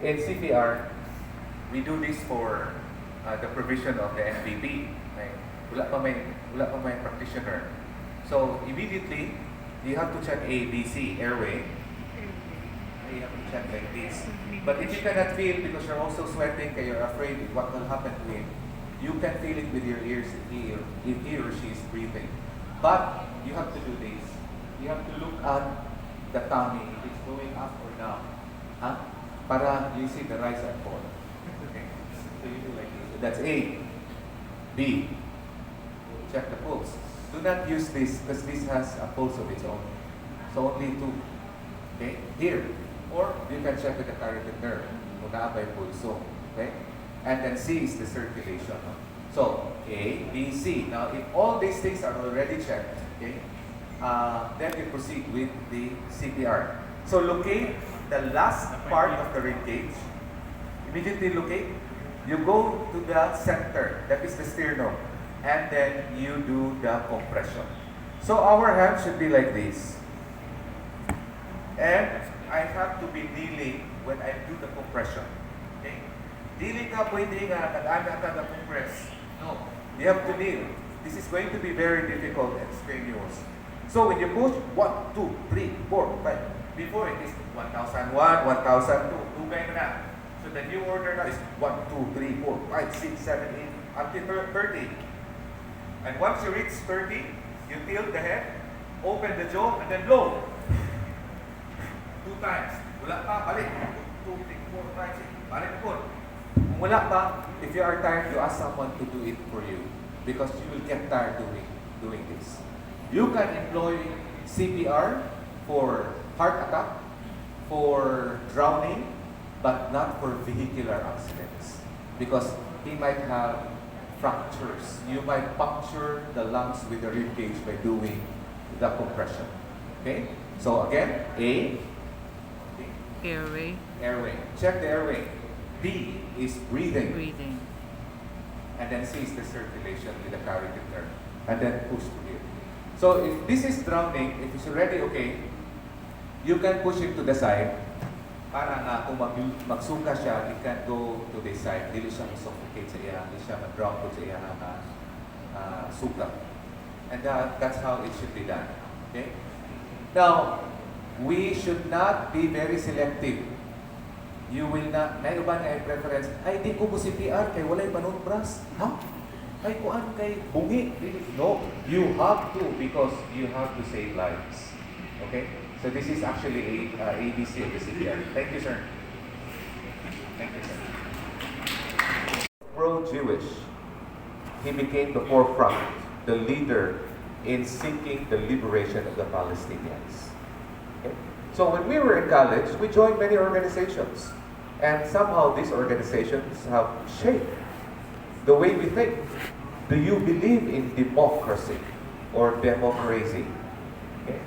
in CPR, we do this for the provision of the MVP. Right? Wala pa may practitioner. So immediately, you have to check A, B, C, airway. You have to check like this. But if you cannot feel because you're also sweating, you're afraid of what will happen to him, you can feel it with your ears if he or she is breathing. But you have to do this. You have to look at the tummy, if it's going up or down. Huh? Para you see the rise and fall. Okay? So you do like this. That's A. B. Check the pulse. Do not use this because this has a pulse of its own. So only 2. Okay? Here. Or you can check with the carotid nerve. Kung naabay pulso. Okay? And then C is the circulation. No? So A, B, C. Now if all these things are already checked, okay, then we proceed with the CPR. So locate the last part of the rib cage. Immediately locate. You go to the center, that is the sternum, and then you do the compression. So our hand should be like this. And I have to be kneeling when I do the compression. Okay? Dili ka pwede nga nag-ana ka na-compress. No. You have to kneel. This is going to be very difficult and strenuous. So when you push 1, 2, 3, 4, 5. Before it is 1001, 1002. Dugay mo na. So the new order now is 1, 2, 3, 4, 5, 6, 7, 8, until 30. And once you reach 30, you tilt the head, open the jaw, and then blow. 2 times. Wala pa, balik. 2, 3, 4, 5, 6. Balik po. Kung wala pa, if you are tired, you ask someone to do it for you. Because you will get tired doing this. You can employ CPR for heart attack, for drowning, but not for vehicular accidents. Because he might have fractures. You might puncture the lungs with the rib cage by doing the compression. Okay? So again, A. Airway. Airway. Check the airway. B is breathing. Breathing. And then C is the circulation with the carotid nerve. And then push to here. So if this is drowning, if it's already okay, you can push him to the side. Para nga kung magsuka siya, it can go to this side. Dili siya suffocate sa iya, dili siya mag-drown po sa iya na suka. And that's how it should be done. Okay? Now, we should not be very selective. You will not, na iba nga preference, ay di ko CPR kay walay panunbras. Ha? Ay kuan kay bungi. No, you have to because you have to save lives. Okay? So this is actually ABC of the CPR. Thank you, sir. Thank you, sir. Pro-Jewish, he became the forefront, the leader in seeking the liberation of the Palestinians. Okay? So when we were in college, we joined many organizations. And somehow these organizations have shaped the way we think. Do you believe in democracy or democracy? Okay.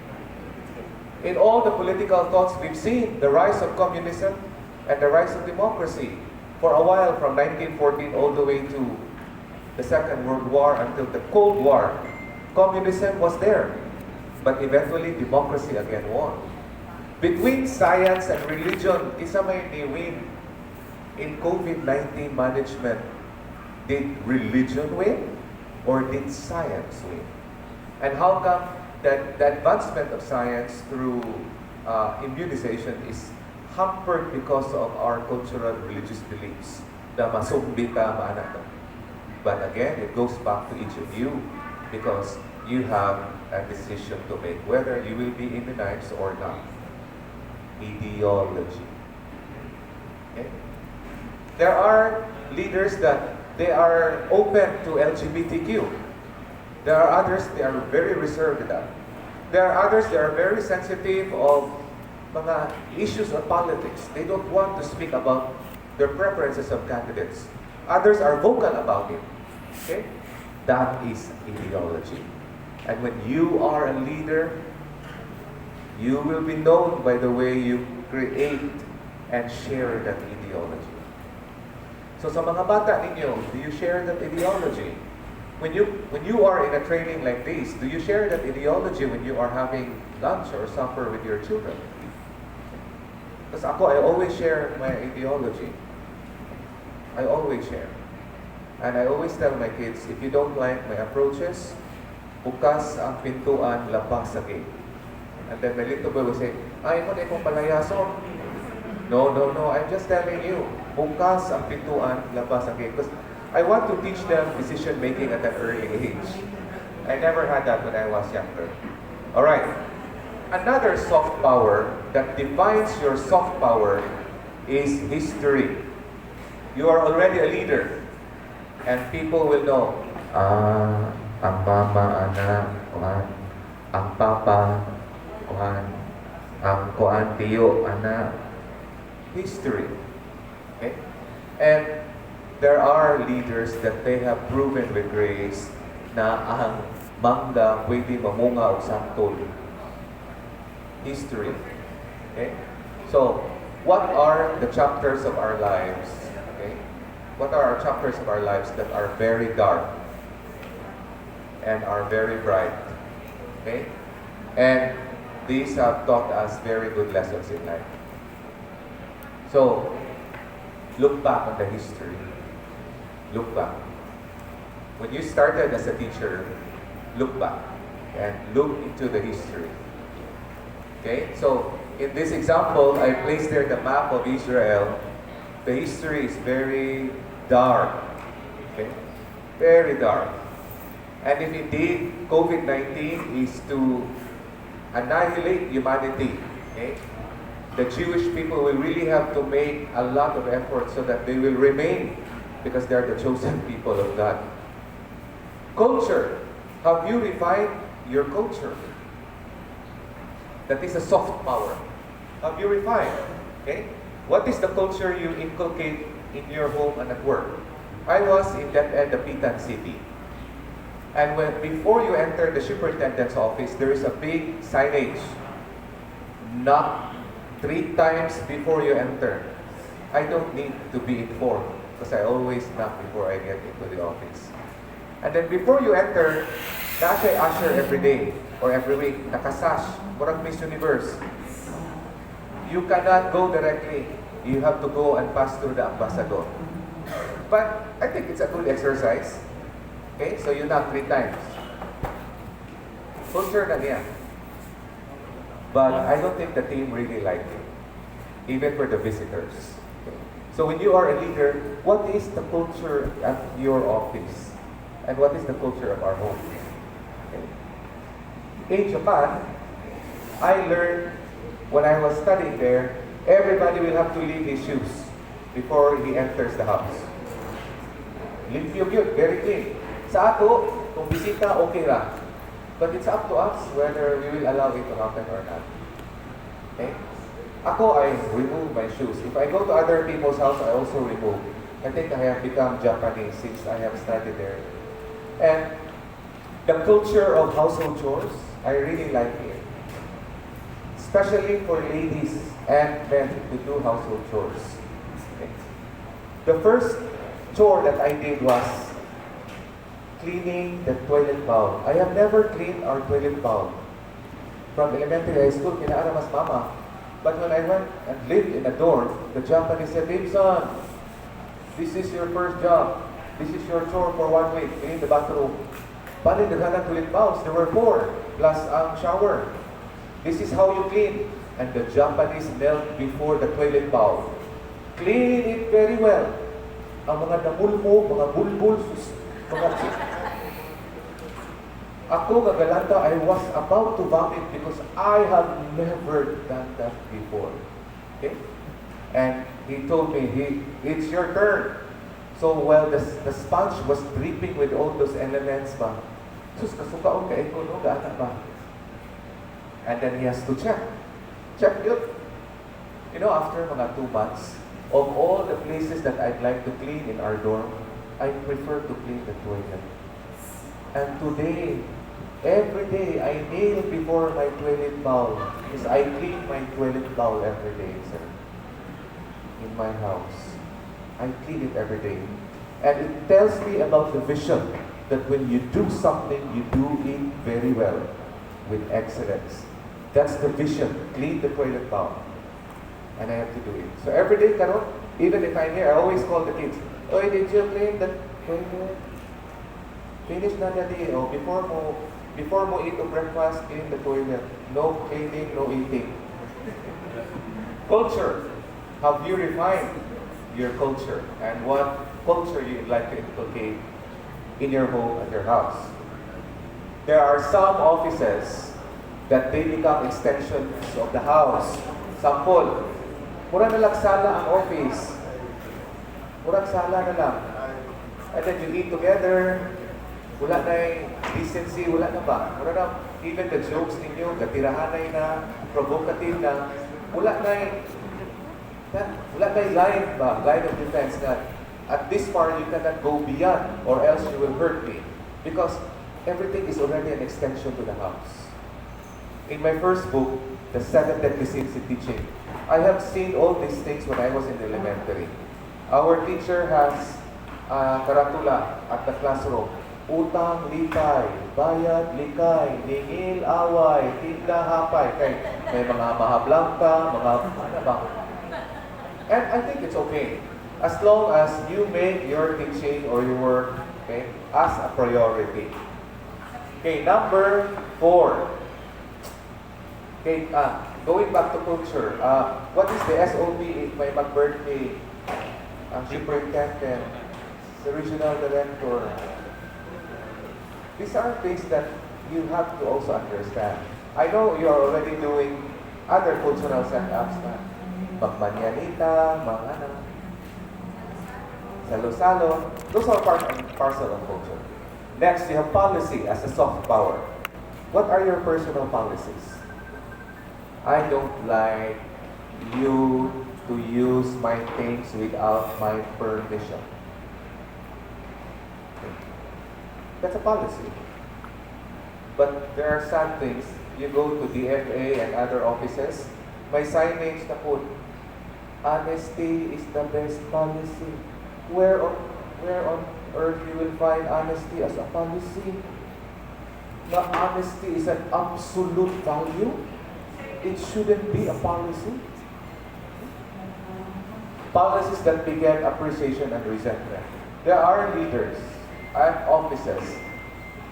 In all the political thoughts we've seen, the rise of communism and the rise of democracy. For a while, from 1914 all the way to the Second World War until the Cold War, communism was there. But eventually, democracy again won. Between science and religion, isa may ni-win. In COVID-19 management, did religion win or did science win? And how come that the advancement of science through immunization is hampered because of our cultural religious beliefs? Na masumbita, maanata. But again, it goes back to each of you because you have a decision to make whether you will be immunized or not. Ideology. Okay? There are leaders that they are open to LGBTQ. There are others, they are very reserved with that. There are others, they are very sensitive of mga issues of politics. They don't want to speak about their preferences of candidates. Others are vocal about it. Okay? That is ideology. And when you are a leader, you will be known by the way you create and share that ideology. So sa mga bata ninyo, do you share that ideology? When you are in a training like this, do you share that ideology when you are having lunch or supper with your children? Because ako, I always share my ideology. I always share. And I always tell my kids, if you don't like my approaches, bukas ang pintuan, labas sa gate. And then my little boy will say, ay mo na ikong palayason. No, no, no, I'm just telling you, bukas ang pintuan, labas sa gate. Because I want to teach them decision making at an early age. I never had that when I was younger. Alright. Another soft power that defines your soft power is history. You are already a leader. And people will know, ang mama, kuan, ang papa, kuan, ang kuan, tiyo, history. Okay? And there are leaders that they have proven with grace na ang mangga pwede mamunga o santol. History. Okay? So, what are the chapters of our lives? Okay? What are our chapters of our lives that are very dark and are very bright? Okay? And these have taught us very good lessons in life. So, look back on the history. Look back. When you started as a teacher, look back and look into the history. Okay? So, in this example, I placed there the map of Israel. The history is very dark. Okay? Very dark. And if indeed COVID-19 is to annihilate humanity, okay? The Jewish people will really have to make a lot of effort so that they will remain because they are the chosen people of God. Culture. Have you refined your culture? That is a soft power. Have you refined? Okay? What is the culture you inculcate in your home and at work? I was in that end of Pitan City. And before you enter the superintendent's office, there is a big signage. Knock 3 times before you enter. I don't need to be informed because I always knock before I get into the office. And then before you enter, nasa usher every day or every week, nakasash, murag Miss Universe. You cannot go directly. You have to go and pass through the ambassador. But I think it's a good exercise. Okay, so you knock 3 times. Culture na niya. But I don't think the team really liked it, even for the visitors. Okay. So when you are a leader, what is the culture at your office? And what is the culture of our home? Okay. In Japan, I learned when I was studying there, everybody will have to leave his shoes before he enters the house. Limpyo yun, very clean. Sa ato, kung bisita, okay lang. But it's up to us whether we will allow it to happen or not. Okay? Ako, I remove my shoes. If I go to other people's house, I also remove. I think I have become Japanese since I have studied there. And the culture of household chores, I really like it. Especially for ladies and men to do household chores. Okay? The first chore that I did was cleaning the toilet bowl. I have never cleaned our toilet bowl. From elementary high school, kinaara mas mama. But when I went and lived in a dorm, the Japanese said, "Son, this is your first job. This is your chore for 1 week. Clean the bathroom." Bali, naghanap toilet bowls. There were 4, plus ang shower. This is how you clean. And the Japanese knelt before the toilet bowl. Clean it very well. Ang mga namulmo, mga bulbul, mga... Ako, gagalanta, I was about to vomit because I have never done that before. Okay? And he told me, it's your turn. So while the sponge was dripping with all those elements ba, sus, kasukaon ka eko, no, gaata ba? And then he has to check. Check yun. You know, after mga 2 months, of all the places that I'd like to clean in our dorm, I prefer to clean the toilet. And today, every day, I kneel before my toilet bowl because I clean my toilet bowl every day, sir. In my house. I clean it every day. And it tells me about the vision that when you do something, you do it very well, with excellence. That's the vision. Clean the toilet bowl. and I have to do it. So every day, karon, even if I'm here, I always call the kids, "Oy, did you clean the toilet? Finish na dali. Oh, before mo eat the breakfast, clean the toilet. No cleaning, no eating." Culture. Have you refined your culture and what culture you'd like to inculcate in your home and your house? There are some offices that they become extensions of the house. Sample, mura na lang sala ang office. Murang sala na lang. And then you eat together. Wala na yung decency, wala na ba? Wala na, even the jokes ninyo, gatirahanay na, provocative na, wala na yung line ba? Line of defense na at this part you cannot go beyond or else you will hurt me. Because everything is already an extension to the house. In my first book, The 7 Deadly Sins in Teaching, I have seen all these things when I was in elementary. Our teacher has karatula at the classroom. Utang, likay, bayad, likay, ningil, away, tinda, hapay. May mga mahablangka, mga ano ba? And I think it's okay. As long as you make your teaching or your work, okay, as a priority. Okay, number 4. Okay, going back to culture, what is the SOP if may mag-birthday? Ang superintendent, the regional director. These are things that you have to also understand. I know you are already doing other cultural setups na magmanyanita, mga ano, salo-salo. Those are part and parcel of culture. Next, you have policy as a soft power. What are your personal policies? I don't like you to use my things without my permission. Okay. That's a policy. But there are some things, you go to DFA and other offices, may signage na po, honesty is the best policy. Where on earth you will find honesty as a policy? The honesty is an absolute value. It shouldn't be a policy. Policies that beget appreciation and resentment. There are leaders at offices.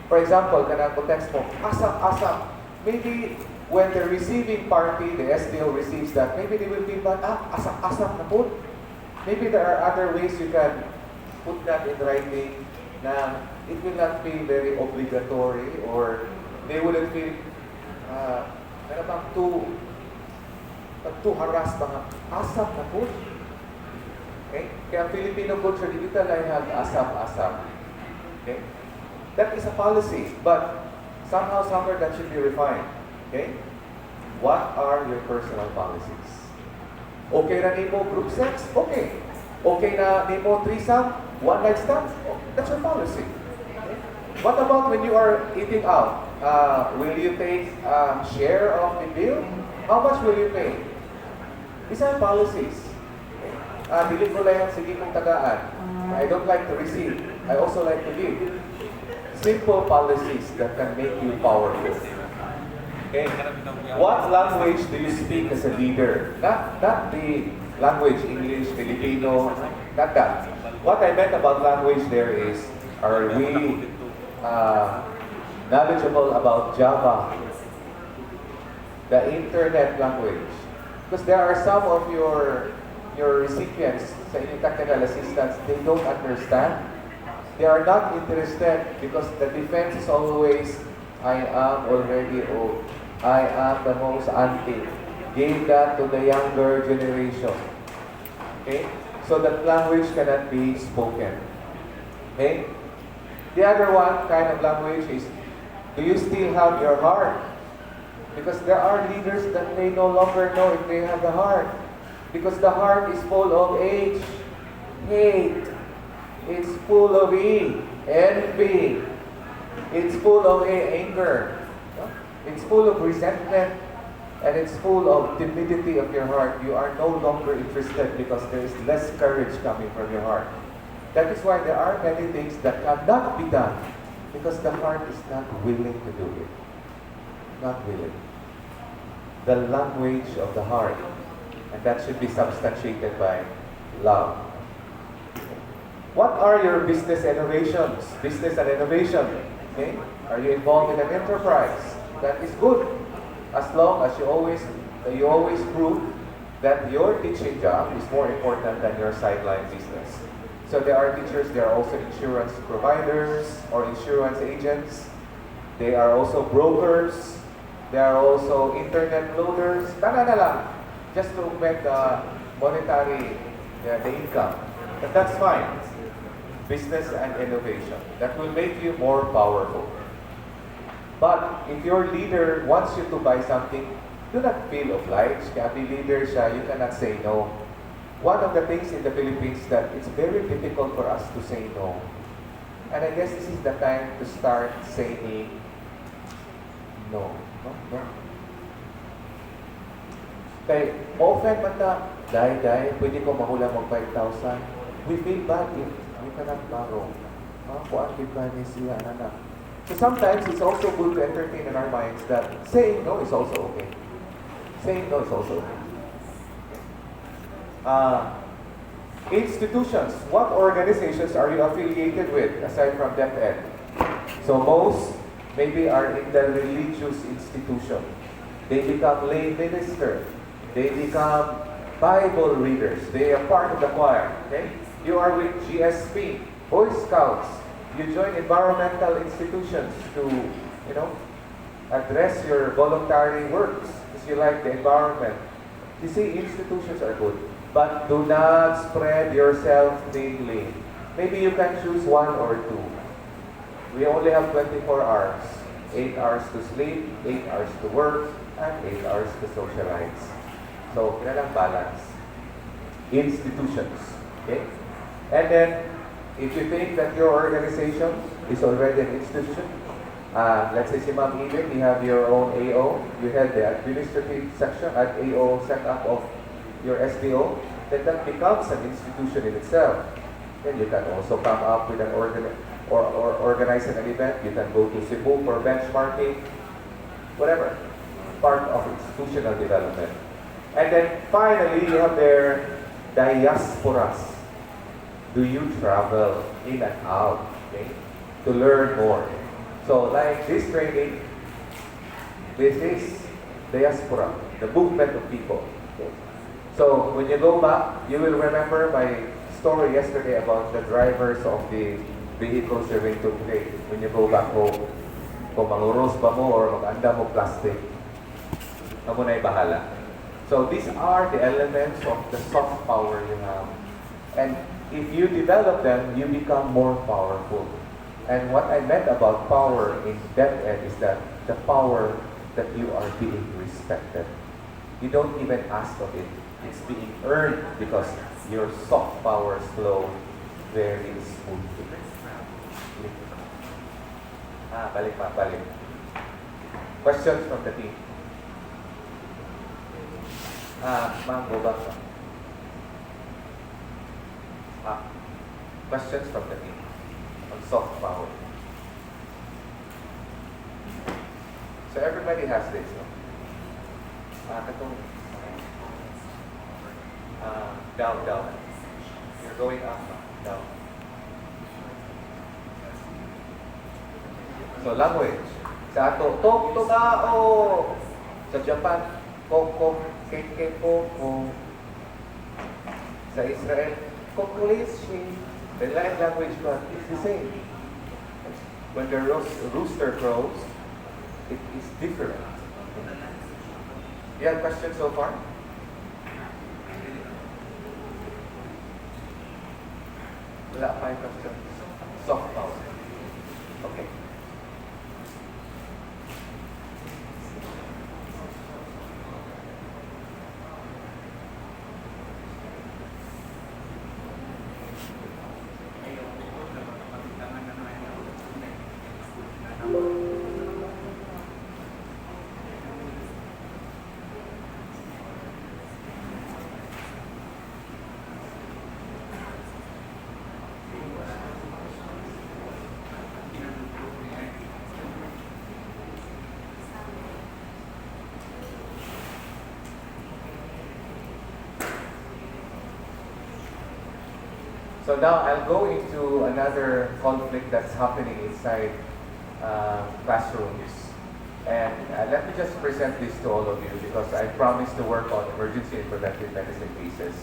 For example, kanang text mo, asap. Maybe when the receiving party, the SDO receives that, maybe they will feel bad, asap na po. Maybe there are other ways you can put that in writing na it will not be very obligatory or they wouldn't feel too harassed mga asap na po. Okay? Kaya Filipino culture, di kita lang have asap. Okay? That is a policy, but somehow, somewhere that should be refined. Okay? What are your personal policies? Okay na nimo group sex? Okay. Okay na nimo threesome? One night stand? Oh, that's your policy. Okay? What about when you are eating out? Will you take share of the bill? How much will you pay? These are policies. Dili ko lang sige kong tagaan. I don't like to receive. I also like to give. Simple policies that can make you powerful. Okay? What language do you speak as a leader? Not the language, English, Filipino, not that. What I meant about language there is, are we knowledgeable about Java, the internet language? Because there are some of your recipients sa inyong technical assistance, they don't understand. They are not interested because the defense is always, I am already old. I am the most anti. Give that to the younger generation. Okay? So that language cannot be spoken. Okay? The other one kind of language is, do you still have your heart? Because there are leaders that may no longer know if they have the heart. Because the heart is full of hate. It's full of envy. It's full of anger. It's full of resentment. And it's full of timidity of your heart. You are no longer interested because there is less courage coming from your heart. That is why there are many things that cannot be done because the heart is not willing to do it. Not willing. The language of the heart. And that should be substantiated by love. What are your business innovations? Business and innovation. Okay? Are you involved in an enterprise? That is good. As long as you always prove that your teaching job is more important than your sideline business. So there are teachers, there are also insurance providers or insurance agents. They are also brokers. There are also internet loaders. Tana na lang. Just to make the monetary, the income. But that's fine. Business and innovation. That will make you more powerful. But if your leader wants you to buy something, do not feel obliged. Kaya leader siya, you cannot say no. One of the things in the Philippines that it's very difficult for us to say no. And I guess this is the time to start saying no. No. Kaya, ma-offend man ta, dahil, pwede ko mahula mag 5,000. We feel bad if we cannot borrow. Kuan kita ni siya, anak. So sometimes it's also good to entertain in our minds that saying no is also okay. Saying no is also okay. Institutions. What organizations are you affiliated with aside from DepEd? So most maybe are in the religious institution. They become lay minister. They become Bible readers. They are part of the choir. Okay? You are with GSP, Boy Scouts. You join environmental institutions to, address your voluntary works because you like the environment. You see, institutions are good, but do not spread yourself thinly. Maybe you can choose one or two. We only have 24 hours. 8 hours to sleep, 8 hours to work, and 8 hours to socialize. So, kailangan balance. Institutions. Okay? And then, if you think that your organization is already an institution, let's say si Ma'am Eden, you have your own AO, you have the administrative section at AO setup of your SBO, then that becomes an institution in itself. Then you can also come up with an organize an event. You can go to Cebu for benchmarking, whatever, part of institutional development. And then finally, you have their diasporas. Do you travel in and out, okay, to learn more? So like this training, this is diaspora, the movement of people. Okay? So when you go back, you will remember my story yesterday about the drivers of the vehicles you're going to play when you go back home. Kung manguros ba mo or mag-anda mo plastic, amo na'y bahala. So these are the elements of the soft power you have. And if you develop them, you become more powerful. And what I meant about power in DepEd is that the power that you are being respected. You don't even ask of it. It's being earned because your soft powers flow very smoothly. Balik. Questions from the team? Ma'am, go back. Questions from the team on soft power. So everybody has this, no? Down. You're going up, down. So language. Sa ato, tok to tao. Sa Japan, koko, keke, koko. Sa Israel, kokolishi. The language but it's the same. When the rooster crows, it is different. You have questions so far? Wala pa yung questions. Soft power. Okay. So now I'll go into another conflict that's happening inside classrooms. And let me just present this to all of you because I promised to work on emergency and preventive medicine cases.